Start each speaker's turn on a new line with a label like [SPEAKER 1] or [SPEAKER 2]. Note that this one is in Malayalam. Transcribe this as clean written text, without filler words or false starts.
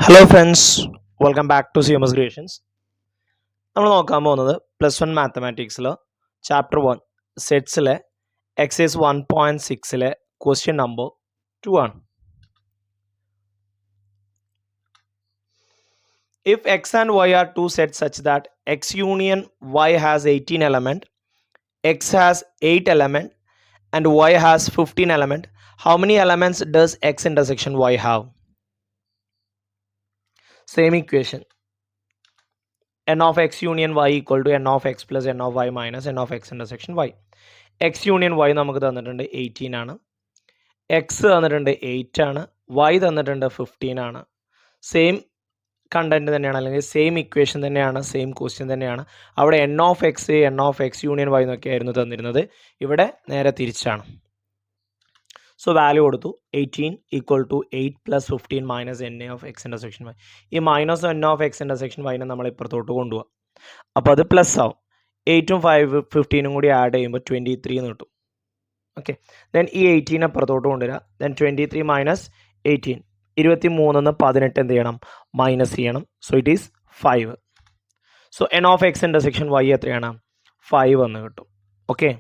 [SPEAKER 1] Hello friends, welcome back to CMS creations. നമ്മൾ നോക്കാൻ പോകുന്നത് +1 മാത്തമാറ്റിക്സിൽ ചാപ്റ്റർ 1 സെറ്റ്സിലെ എക്സൈസ് 1.6 ക്വസ്റ്റ്യൻ നമ്പർ 2 ആണ്. If x and y are two sets such that x union y has 18 element, x has 8 element and y has 15 element, how many elements does x intersection y have? Same equation. n of x union y equal to n of x plus n of y minus n of x intersection y. x union y നമുക്ക് തന്നിട്ടുണ്ട് 18 ആണ്, x തന്നിട്ടുണ്ട് 8 ആണ്, y തന്നിട്ടുണ്ട് 15 ആണ്. സെയിം കണ്ടന്റ് തന്നെയാണ്, അല്ലെങ്കിൽ സെയിം ഇക്വേഷൻ തന്നെയാണ്, സെയിം ക്വസ്റ്റ്യൻ തന്നെയാണ്. അവിടെ n of x union y എന്നൊക്കെ ആയിരുന്നു തന്നിരുന്നത്, ഇവിടെ നേരെ തിരിച്ചാണ്. സോ വാല്യൂ കൊടുത്തു 18 equal to 8 plus 15 minus n a of x intersection y. ഈ minus n of x intersection വൈനെ നമ്മൾ ഇപ്പുറത്തോട്ട് കൊണ്ടുപോകാം. അപ്പോൾ അത് പ്ലസ് ആവും. 8ഉം 15ഉം കൂടി ആഡ് ചെയ്യുമ്പോൾ 23 എന്ന് കിട്ടും. ഓക്കെ, ദെൻ ഈ 18 അപ്പുറത്തോട്ട് കൊണ്ടുവരിക. ദെൻ 23 മൈനസ് 18, 23 18 എന്ത് ചെയ്യണം? മൈനസ് ചെയ്യണം. So it is 5. So n of x intersection y എത്രയാണ്? 5 എന്ന് കിട്ടും. ഓക്കെ,